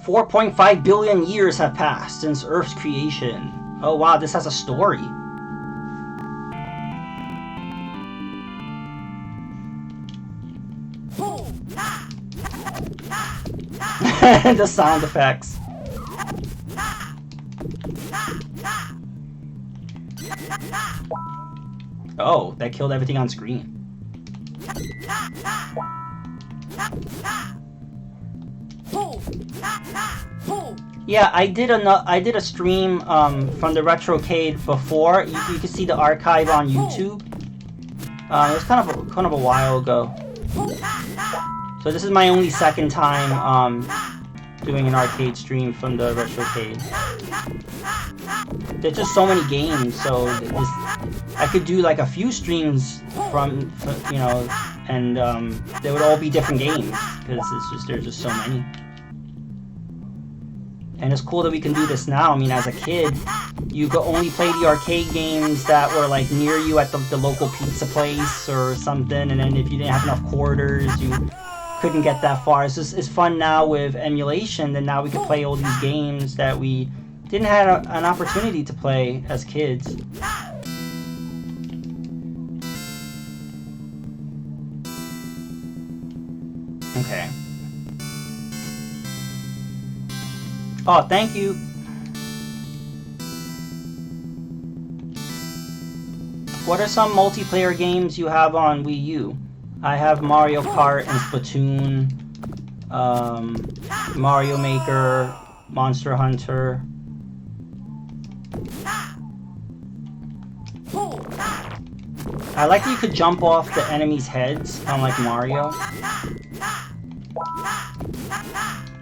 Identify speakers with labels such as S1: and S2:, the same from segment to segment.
S1: $4.5 billion years have passed since Earth's creation. Oh wow, this has a story. The sound effects. Oh, that killed everything on screen. Yeah, I did a stream from the Retrocade before. You can see the archive on YouTube. It was kind of a while ago. So this is my only second time doing an arcade stream from the Retrocade. There's just so many games, so I could do like a few streams from you know, and they would all be different games because there's just so many. And it's cool that we can do this now. I mean, as a kid, you could only play the arcade games that were like near you at the local pizza place or something, and then if you didn't have enough quarters, you couldn't get that far. It's fun now with emulation that now we can play all these games that we didn't have an opportunity to play as kids. Okay. Oh, thank you. What are some multiplayer games you have on Wii U? I have Mario Kart and Splatoon, Mario Maker, Monster Hunter. I like that you could jump off the enemies' heads, kind of like Mario.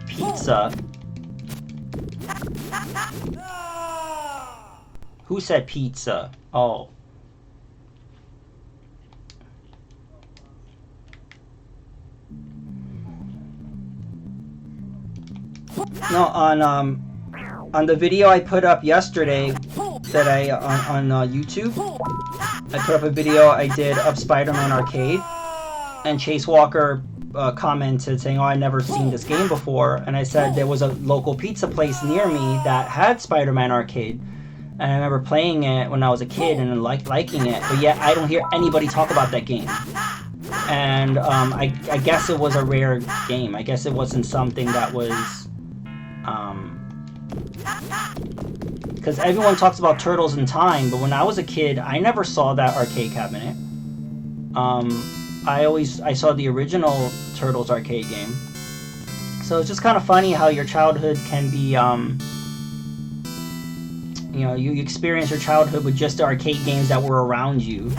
S1: Pizza. Who said pizza? Oh. No, on the video I put up yesterday that on YouTube, I put up a video I did of Spider-Man Arcade, and Chase Walker commented saying, "Oh, I've never seen this game before," and I said there was a local pizza place near me that had Spider-Man Arcade, and I remember playing it when I was a kid and liking it, but yet I don't hear anybody talk about that game. And I guess it was a rare game. I guess it wasn't something that was because everyone talks about Turtles in Time, but when I was a kid, I never saw that arcade cabinet. I saw the original Turtles arcade game. So it's just kind of funny how your childhood can be, you know, you experience your childhood with just the arcade games that were around you.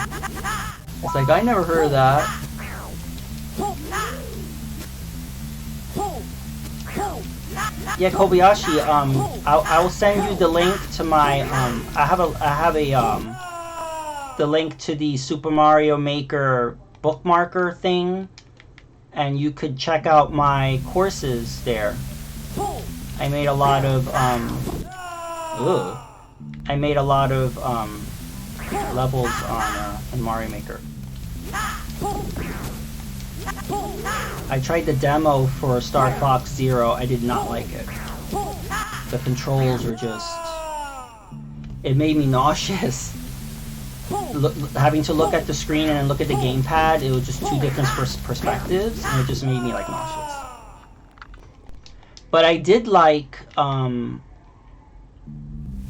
S1: It's like, I never heard of that. Yeah, Kobayashi, I will send you the link to my, I have the link to the Super Mario Maker bookmarker thing, and you could check out my courses there. I made a lot of, levels on, in Mario Maker. I tried the demo for Star Fox Zero. I did not like it. The controls were just... It made me nauseous. Having to look at the screen and then look at the gamepad, it was just two different perspectives, and it just made me like nauseous. But I did like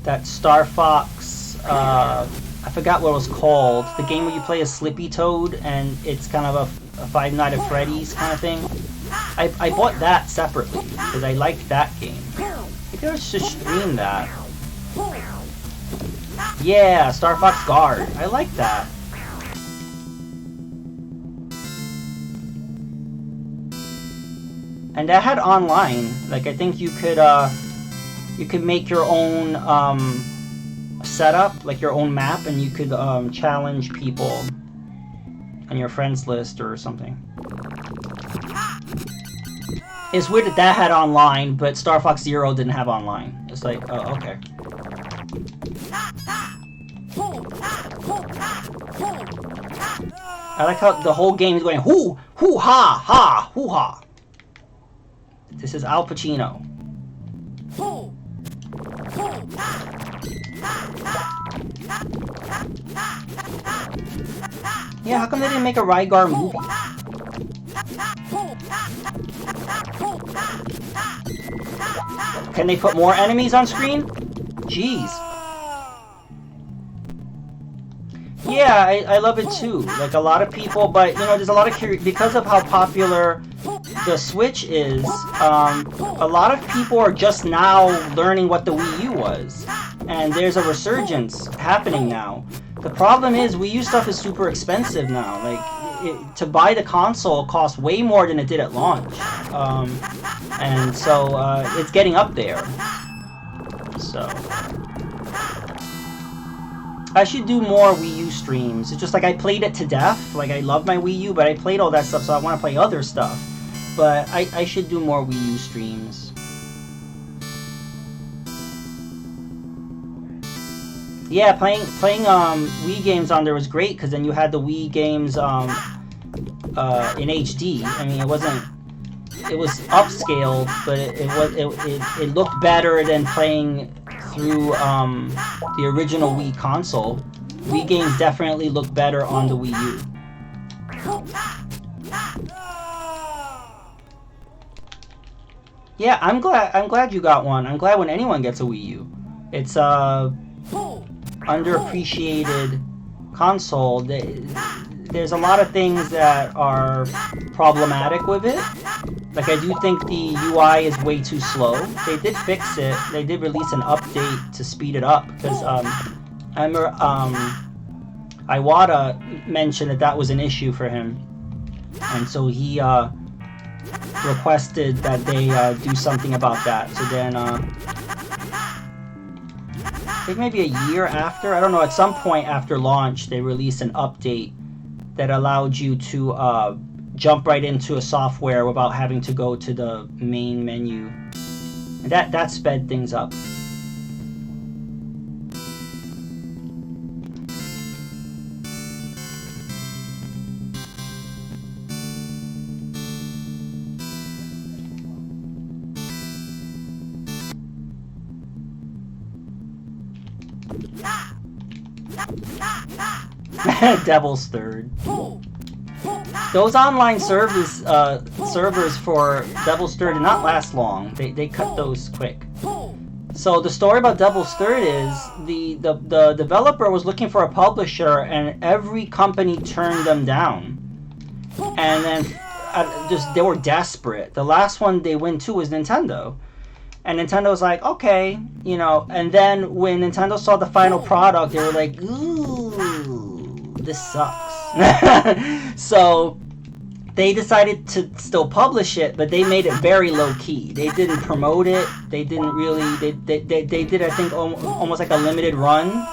S1: that Star Fox, I forgot what it was called, the game where you play a Slippy Toad and it's kind of a Five Nights at Freddy's kind of thing. I bought that separately because I liked that game. Maybe I should stream that. Yeah, Star Fox Guard. I like that. And that had online. Like, I think you could make your own setup, like your own map, and you could challenge people on your friends list or something. It's weird that that had online, but Star Fox Zero didn't have online. It's like, oh, okay. I like how the whole game is going hoo, hoo ha, ha, hoo ha. This is Al Pacino. Yeah, how come they didn't make a Rygar movie? Can they put more enemies on screen? Jeez. Yeah, I love it too. Like a lot of people, but you know, there's a lot of because of how popular the Switch is. A lot of people are just now learning what the Wii U was, and there's a resurgence happening now. The problem is Wii U stuff is super expensive now. Like to buy the console costs way more than it did at launch, and so it's getting up there. So. I should do more Wii U streams. It's just like I played it to death. Like I love my Wii U, but I played all that stuff, so I want to play other stuff. But I should do more Wii U streams. Yeah, playing Wii games on there was great because then you had the Wii games in HD. I mean, it was upscaled, but it looked better than playing through the original Wii console. Wii games definitely look better on the Wii U. Yeah, I'm glad you got one. I'm glad when anyone gets a Wii U. It's a underappreciated console. There's a lot of things that are problematic with it. Like, I do think the UI is way too slow. They did fix it. They did release an update to speed it up. Because, I remember, Iwata mentioned that was an issue for him. And so he, requested that they, do something about that. So then, I think maybe a year after, I don't know, at some point after launch, they released an update that allowed you to, jump right into a software without having to go to the main menu. And that sped things up. Devil's Third. Those online servers for Devil's Third did not last long. They cut those quick. So the story about Devil's Third is the developer was looking for a publisher and every company turned them down. And then they were desperate. The last one they went to was Nintendo. And Nintendo was like, okay, you know. And then when Nintendo saw the final product, they were like, ooh, this sucks. So they decided to still publish it, but they made it very low key. They didn't promote it. They didn't really. They did, I think, almost like a limited run.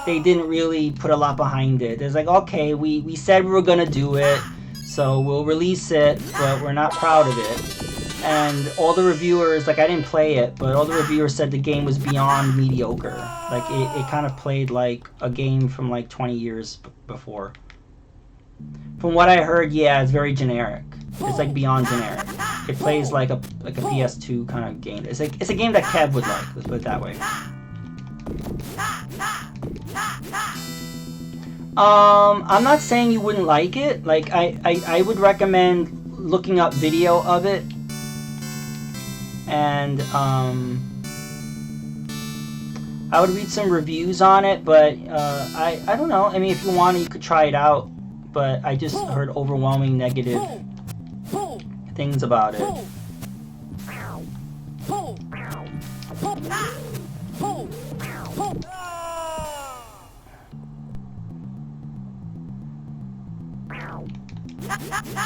S1: They didn't really put a lot behind it. It's like, okay, we said we were gonna do it, so we'll release it, but we're not proud of it. And all the reviewers, like, I didn't play it, but all the reviewers said the game was beyond mediocre. Like, it kind of played like a game from like 20 years before. From what I heard, yeah, it's very generic. It's like beyond generic. It plays like a PS2 kind of game. It's a game that Kev would like. Let's put it that way. I'm not saying you wouldn't like it. Like I would recommend looking up video of it. And I would read some reviews on it, but I don't know. I mean, if you want, you could try it out. But I just heard overwhelming negative things about it.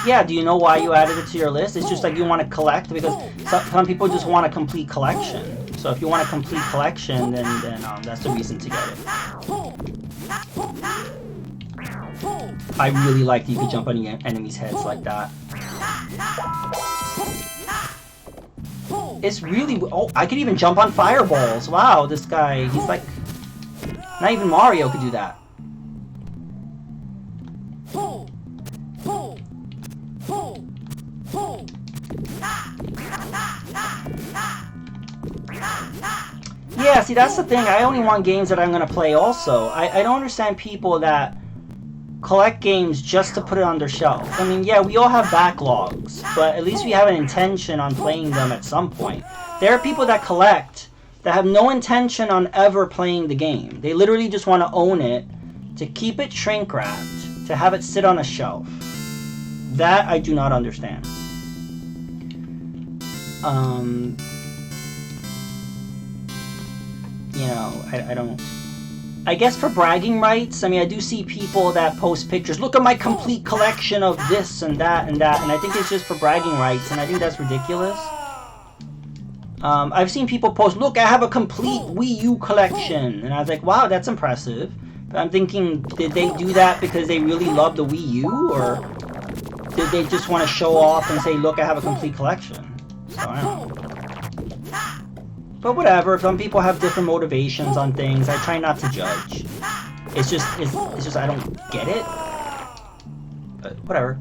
S1: Yeah, do you know why you added it to your list? It's just like you want to collect, because some people just want a complete collection. So if you want a complete collection, then that's the reason to get it. I really like that you could jump on enemies' heads like that. It's really... Oh, I could even jump on fireballs. Wow, this guy, he's like... Not even Mario could do that. Yeah, see, that's the thing. I only want games that I'm going to play also. I don't understand people that collect games just to put it on their shelf. I mean, yeah, we all have backlogs, but at least we have an intention on playing them at some point. There are people that collect that have no intention on ever playing the game. They literally just want to own it, to keep it shrink wrapped, to have it sit on a shelf. That I do not understand. You know, I don't... I guess for bragging rights, I mean, I do see people that post pictures, look at my complete collection of this and that and that, and I think it's just for bragging rights, and I think that's ridiculous. I've seen people post, look, I have a complete Wii U collection, and I was like, wow, that's impressive. But I'm thinking, did they do that because they really love the Wii U, or did they just want to show off and say, look, I have a complete collection? So, I don't know. But whatever, some people have different motivations on things. I try not to judge. It's just I don't get it. But whatever.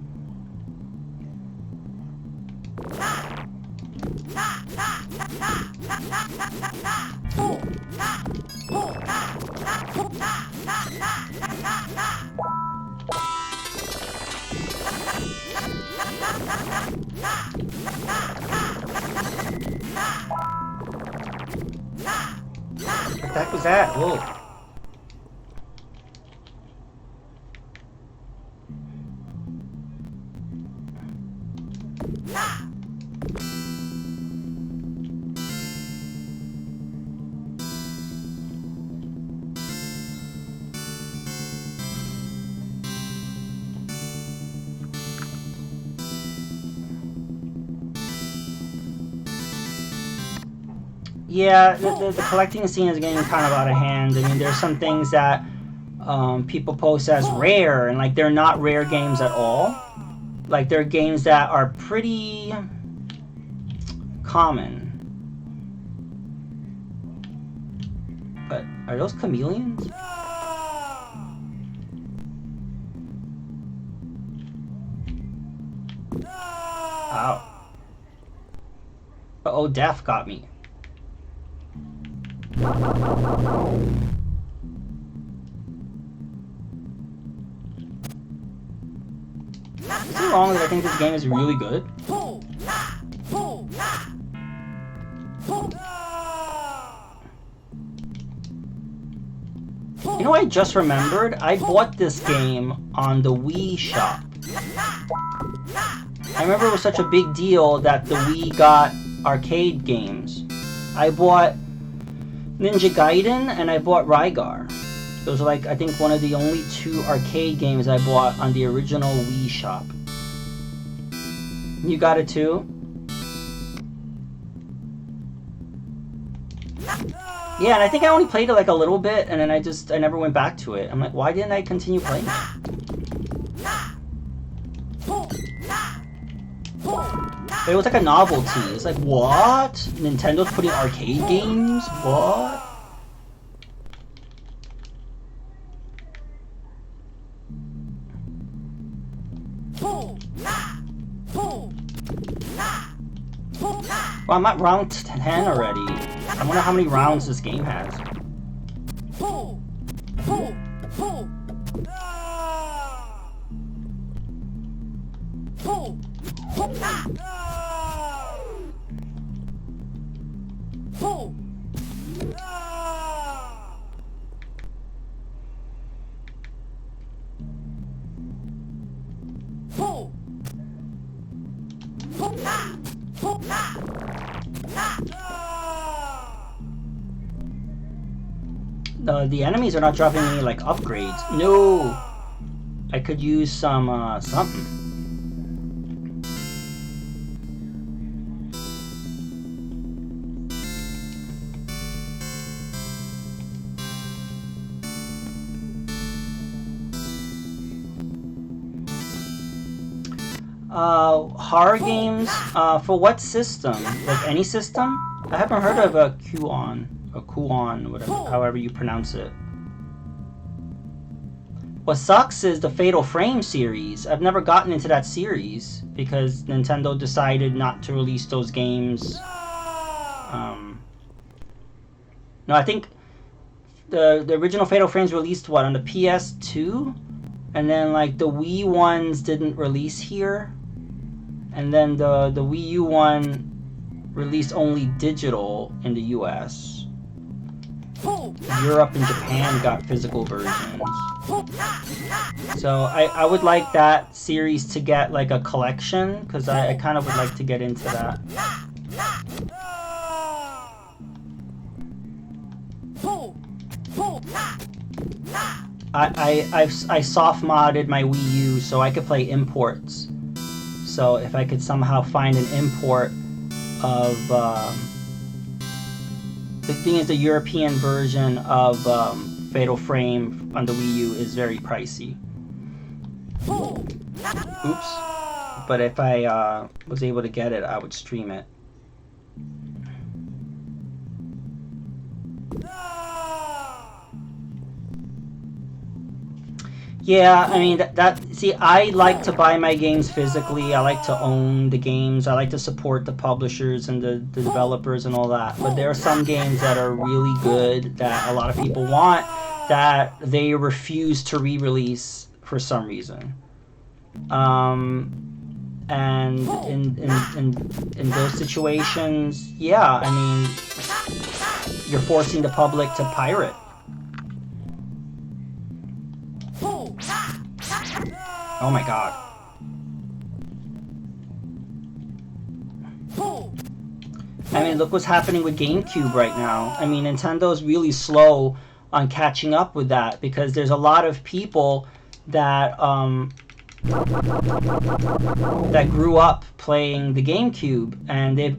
S1: What the heck was that? Whoa. Yeah, the collecting scene is getting kind of out of hand. I mean, there's some things that people post as rare, and like they're not rare games at all. Like they're games that are pretty common. But are those chameleons? Ow. Uh-oh, death got me. Is it wrong that I think this game is really good? You know what I just remembered? I bought this game on the Wii shop. I remember it was such a big deal that the Wii got arcade games. I bought Ninja Gaiden and I bought Rygar. Those are like, I think, one of the only 2 arcade games I bought on the original Wii shop. You got it too? Yeah, and I think I only played it like a little bit, and then I never went back to it. I'm like, why didn't I continue playing it? But it was like a novelty. It's like, what? Nintendo's putting arcade games? What? Well, I'm at round 10 already. I wonder how many rounds this game has. The enemies are not dropping any like upgrades. No, I could use some something. Horror games, for what system? Like any system? I haven't heard of a QAnon, or QAnon, whatever, however you pronounce it. What sucks is the Fatal Frame series. I've never gotten into that series because Nintendo decided not to release those games. No, I think the original Fatal Frames released what on the PS2, and then like the Wii ones didn't release here, and then the Wii U one released only digital in the US. Europe and Japan got physical versions. So I would like that series to get like a collection, because I kind of would like to get into that. I soft modded my Wii U so I could play imports. So if I could somehow find an import of the thing is, the European version of Fatal Frame on the Wii U is very pricey. Oops. But if I was able to get it, I would stream it. Yeah, I mean, see, I like to buy my games physically. I like to own the games. I like to support the publishers and the developers and all that. But there are some games that are really good that a lot of people want that they refuse to re-release for some reason. And in those situations, yeah, I mean, you're forcing the public to pirate. Oh my god. I mean, look what's happening with GameCube right now. I mean, Nintendo's really slow on catching up with that, because there's a lot of people that that grew up playing the GameCube, and they're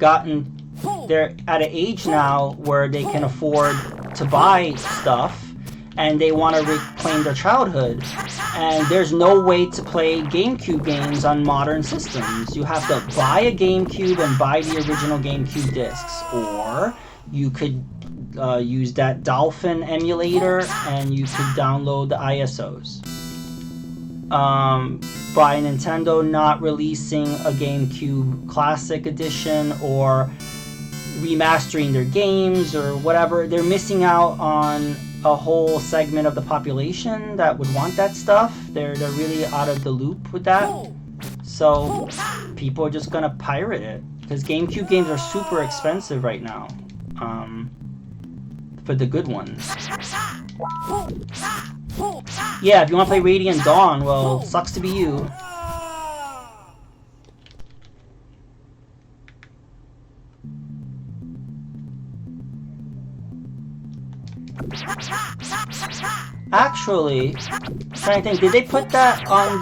S1: at an age now where they can afford to buy stuff, and they want to reclaim their childhood. And there's no way to play GameCube games on modern systems. You have to buy a GameCube and buy the original GameCube discs, or you could use that Dolphin emulator and you could download the ISOs. By Nintendo not releasing a GameCube Classic Edition or remastering their games or whatever, they're missing out on a whole segment of the population that would want that stuff. They're really out of the loop with that. So people are just gonna pirate it, because GameCube games are super expensive right now, for the good ones. Yeah, if you want to play Radiant Dawn, well, sucks to be you. Actually, I'm trying to think, did they put that on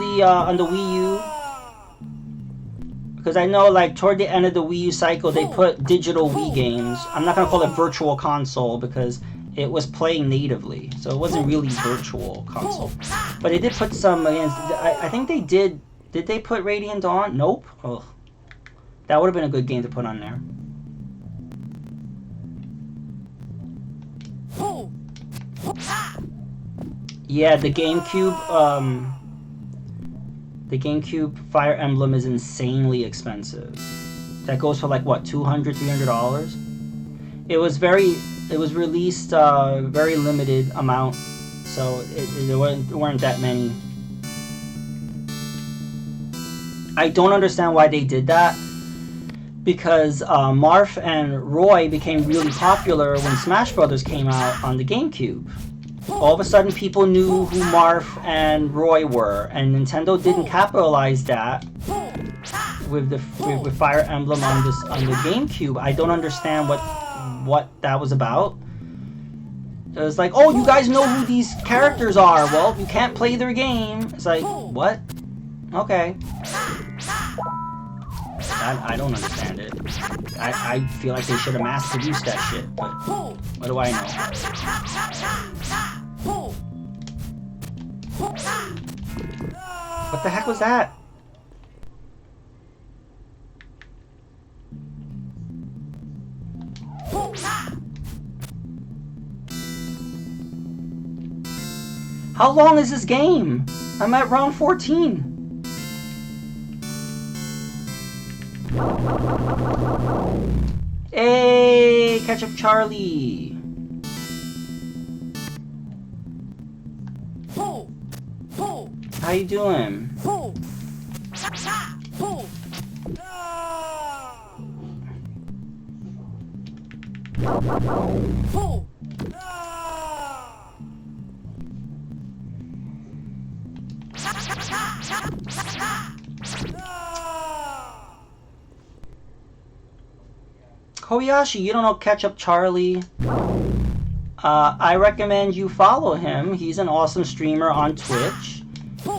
S1: the Wii U? Because I know, like, toward the end of the Wii U cycle, they put digital Wii games. I'm not gonna call it Virtual Console because it was playing natively, so it wasn't really Virtual Console. But they did put some. I think they did. Did they put Radiant Dawn? Nope. Oh, that would have been a good game to put on there. Yeah, the GameCube Fire Emblem is insanely expensive. That goes for like what, $200, $300? It was released very limited amount, so there weren't that many. I don't understand why they did that, because Marth and Roy became really popular when Smash Brothers came out on the GameCube. All of a sudden, people knew who Marth and Roy were, and Nintendo didn't capitalize that with Fire Emblem on the GameCube. I don't understand what that was about. It was like, oh, you guys know who these characters are. Well, you can't play their game. It's like, what? Okay. I don't understand it. I feel like they should have mass-produced that shit, but what do I know? What the heck was that? How long is this game? I'm at round 14. Hey, Ketchup Charlie. How you doing? Kobayashi, you don't know Ketchup Charlie? I recommend you follow him. He's an awesome streamer on Twitch.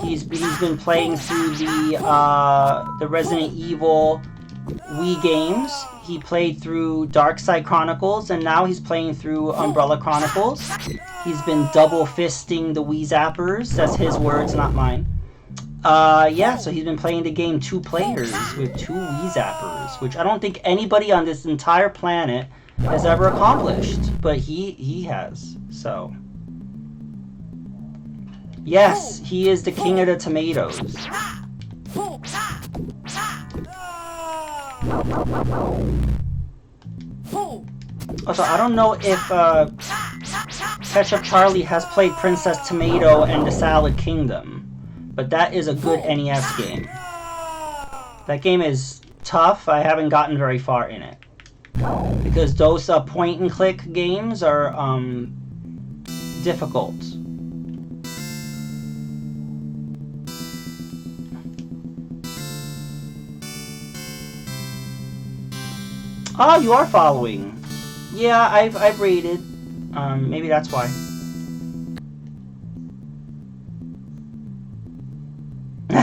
S1: He's been playing through the Resident Evil Wii games. He played through Dark Side Chronicles, and now he's playing through Umbrella Chronicles. He's been double fisting the Wii Zappers. That's his words, not mine. Yeah, so he's been playing the game 2 players with 2 Wii Zappers, which I don't think anybody on this entire planet has ever accomplished, but he has, so. Yes, he is the king of the tomatoes. Also, I don't know if Ketchup Charlie has played Princess Tomato and the Salad Kingdom, but that is a good NES game. That game is tough. I haven't gotten very far in it, because those point-and-click games are difficult. Oh, you are following. Yeah, I've rated. Maybe that's why.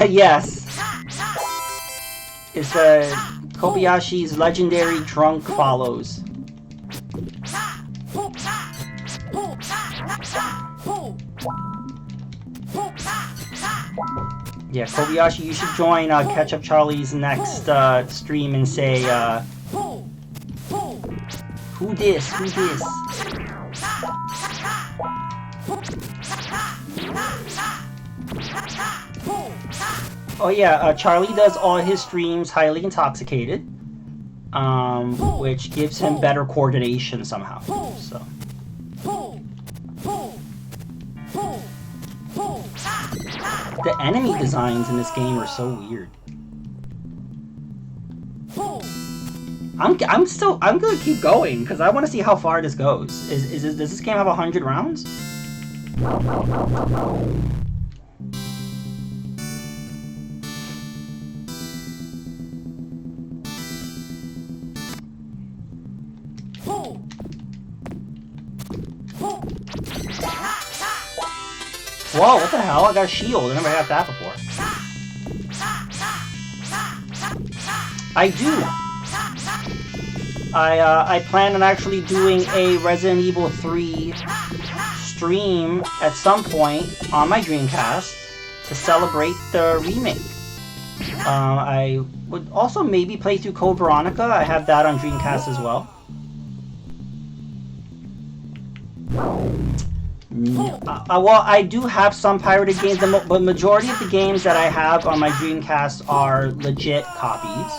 S1: Yes. It's Kobayashi's legendary drunk follows. Yeah, Kobayashi, you should join Ketchup Charlie's next stream and say, who dis? Who dis? Oh yeah, Charlie does all his streams highly intoxicated, which gives him better coordination somehow, so. The enemy designs in this game are so weird. I'm gonna keep going because I want to see how far this goes. Does this game have 100 rounds? Whoa, what the hell? I got a shield. I never had that before. I do. I plan on actually doing a Resident Evil 3 stream at some point on my Dreamcast to celebrate the remake. I would also maybe play through Code Veronica. I have that on Dreamcast as well. Well, I do have some pirated games, but majority of the games that I have on my Dreamcast are legit copies.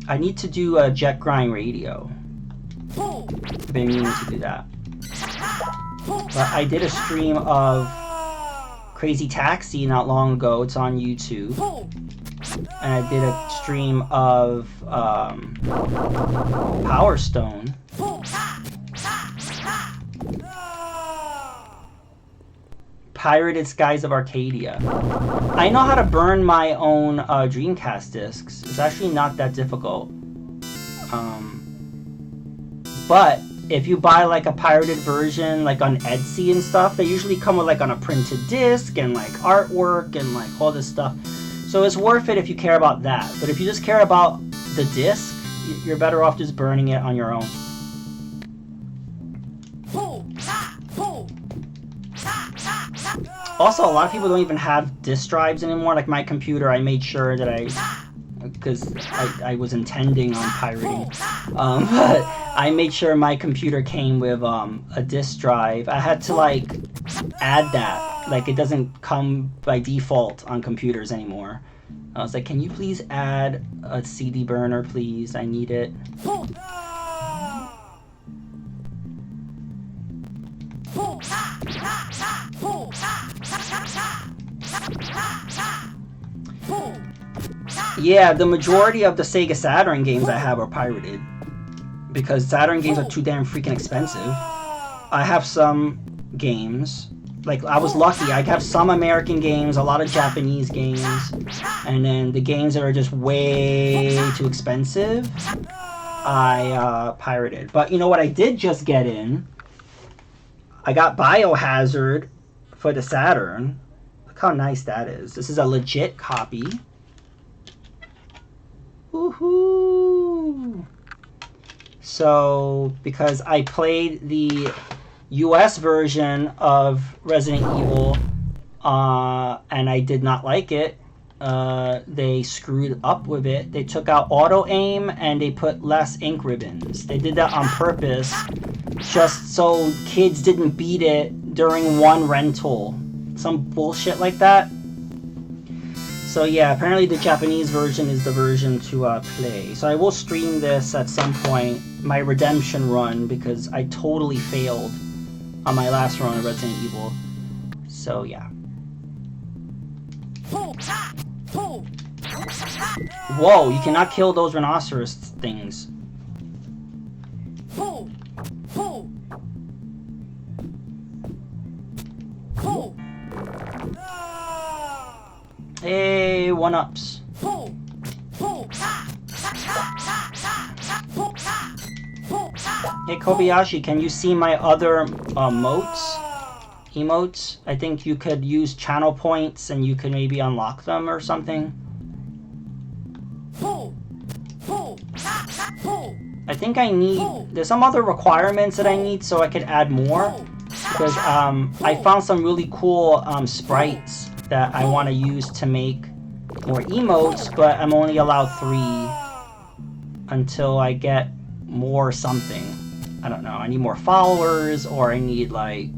S1: I need to do a Jet Grind Radio. I've been meaning to do that. But I did a stream of Crazy Taxi not long ago. It's on YouTube. And I did a stream of Power Stone. Pirated Skies of Arcadia. I know how to burn my own Dreamcast discs. It's actually not that difficult. But if you buy like a pirated version, like on Etsy and stuff, they usually come with like on a printed disc and like artwork and like all this stuff. So it's worth it if you care about that. But if you just care about the disc, you're better off just burning it on your own. Also, a lot of people don't even have disk drives anymore. Like my computer, I made sure that because I was intending on pirating, but I made sure my computer came with a disk drive. I had to like add that. Like it doesn't come by default on computers anymore. I was like, can you please add a CD burner, please? I need it. Yeah, the majority of the Sega Saturn games I have are pirated. Because Saturn games are too damn freaking expensive. I have some games, like I was lucky, I have some American games, a lot of Japanese games, and then the games that are just way too expensive, I pirated. But you know what I did just get in? I got Biohazard for the Saturn. Look how nice that is. This is a legit copy. Woohoo! So, because I played the US version of Resident Evil, and I did not like it, they screwed up with it. They took out auto-aim and they put less ink ribbons. They did that on purpose, just so kids didn't beat it during one rental. Some bullshit like that. So yeah, apparently the Japanese version is the version to play. So I will stream this at some point, my redemption run, because I totally failed on my last run of Resident Evil. So yeah. Whoa, you cannot kill those rhinoceros things. Hey, 1-ups. Hey Kobayashi, can you see my other emotes? I think you could use channel points and you could maybe unlock them or something. I think I need, there's some other requirements that I need so I could add more, because I found some really cool sprites that I want to use to make more emotes, but I'm only allowed 3 until I get more something. I don't know, I need more followers, or I need like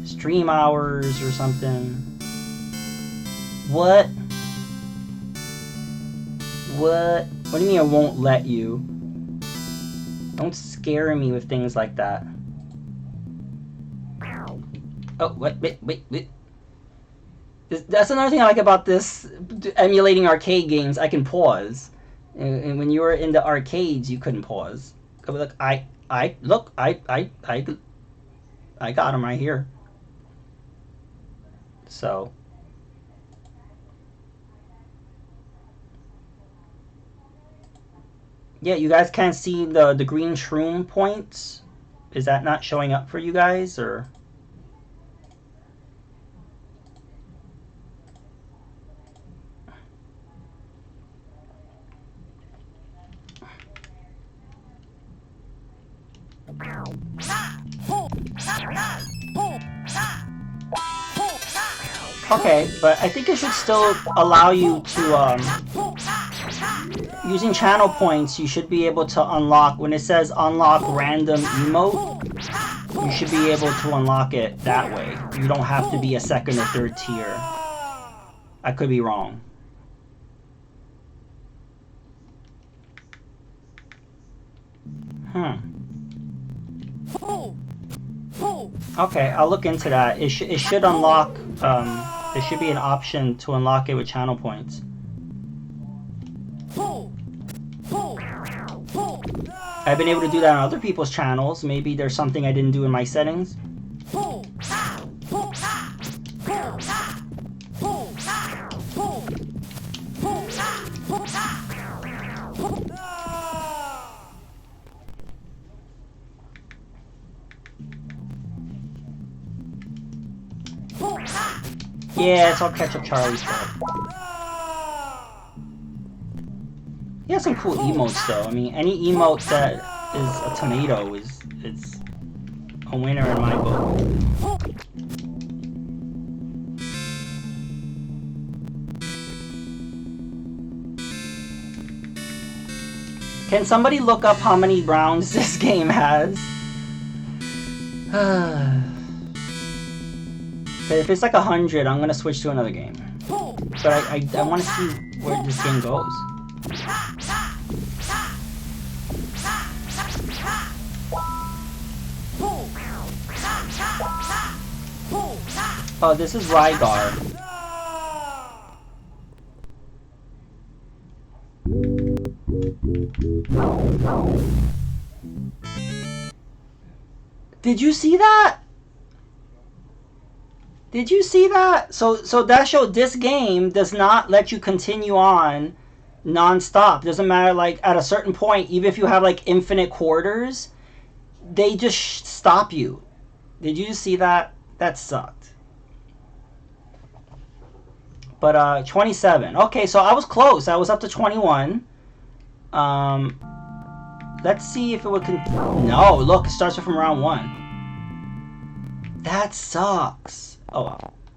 S1: stream hours or something. What? What do you mean I won't let you? Don't scare me with things like that. Oh, wait. That's another thing I like about this, emulating arcade games. I can pause. And when you were in the arcades, you couldn't pause. Look, I got him right here. So. Yeah, you guys can't see the green shroom points? Is that not showing up for you guys, or? Okay, but I think it should still allow you to, using channel points, you should be able to unlock, when it says unlock random emote, you should be able to unlock it that way. You don't have to be a 2nd or 3rd tier. I could be wrong. Okay, I'll look into that. It should unlock, there should be an option to unlock it with channel points. I've been able to do that on other people's channels. Maybe there's something I didn't do in my settings. Yeah, it's all Ketchup Charlie's fault. He has some cool emotes though. I mean, any emote that is a tomato is a winner in my book. Can somebody look up how many rounds this game has? If it's like 100, I'm gonna switch to another game. But I want to see where this game goes. Oh, this is Rygar. Did you see that? Did you see that? So that showed this game does not let you continue on non-stop. Doesn't matter, like at a certain point, even if you have like infinite quarters, they just stop you. Did you see that? That sucked. But 27. Okay, so I was close. I was up to 21. Let's see if it would No, look, it starts from round 1. That sucks. Oh well.